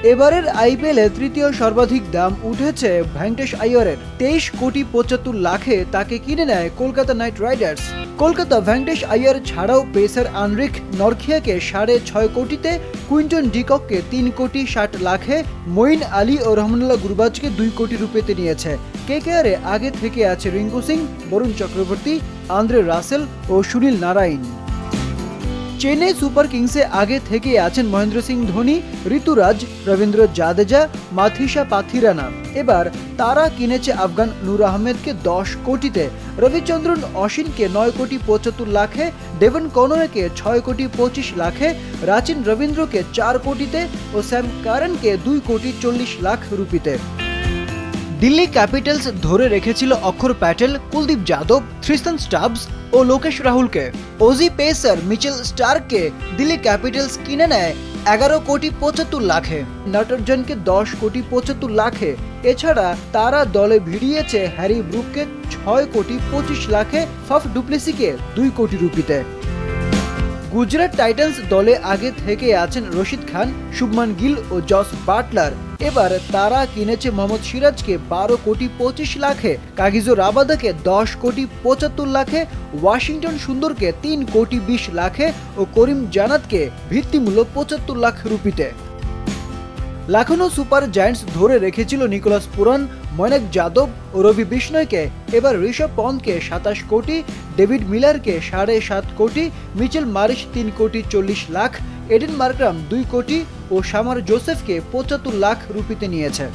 এবারের আইপিএলে তৃতীয় সর্বাধিক দাম উঠেছে ভেঙ্কটেশ আইয়ারের। 23 কোটি 75 লাখে তাকে কিনে নেয় কলকাতা নাইট রাইডার্স। কলকাতা ভেঙ্কটেশ আইয়ার ছাড়াও পেসার আনরিক নরখিয়াকে 6.5 কোটিতে, কুইন্টন ডিককে 3 কোটি 60 লাখে, মঈন আলী ও রহমানুল্লাহ গুরবাজকে 2 কোটি রুপিতে নিয়েছে। কেকেআরে আগে থেকে আছে রিঙ্কু সিং, বরুণ চক্রবর্তী, আন্দ্রে রাসেল ও সুনীল নারায়ণ। চেন্নাই সুপার কিংসে আগে থেকে আছেন মহেন্দ্র সিং ধোনি, ঋতুরাজ, রবীন্দ্র জাদেজা, মাথিসা পাথিরানা। এবার তারা কিনেছে আফগান নূর আহমেদকে 10 কোটিতে, রবিচন্দ্রন অশ্বিনকে 9 কোটি 75 লাখে, ডেভন কনওয়েকে 6 কোটি 25 লাখে, রাচিন রবীন্দ্রকে 4 কোটিতে ও স্যাম কারেনকে 2 কোটি 40 লাখ রুপিতে। দিল্লি ক্যাপিটালস ধরে রেখেছিল অক্ষর প্যাটেল, কুলদীপ যাদব, থ্রিস্টান স্টাবস ও লোকেশ রাহুলকে। অজি পেসার মিচেল স্টার্ককে দিল্লি ক্যাপিটালস কিনে নেয় 11 কোটি 75 লাখে, নটরজনকে 10 কোটি 75 লাখে। এছাড়া তারা দলে ভিড়িয়েছে হ্যারি ব্রুককে 6 কোটি 25 লাখে, ফাফ ডুপ্লেসিকে 2 কোটি রুপিতে। গুজরাট টাইটান্স দলে আগে থেকে আছেন রশিদ খান, শুভমান গিল ও জস বাটলার। এবার তারা কিনেছে মোহাম্মদ সিরাজকে 12 কোটি 25 লাখে, কাগিজো রাবাদাকে 10 কোটি 75 লাখে, ওয়াশিংটন সুন্দরকে 3 কোটি 20 লাখে ও করিম জানাতকে ভিত্তিমূল্য 75 লাখ রুপিতে। লখনৌ সুপার জায়ান্টস ধরে রেখেছিল নিকোলাস পুরান, ময়নাক যাদব ও রবি বিষ্ণয়কে। এবার ঋষভ পন্থকে 27 কোটি, ডেভিড মিলারকে 7.5 কোটি, মিচেল মারিশ 3 কোটি 40 লাখ, এডেন মার্করাম 2 কোটি ও শামার জোসেফকে 75 লাখ রুপিতে নিয়েছে।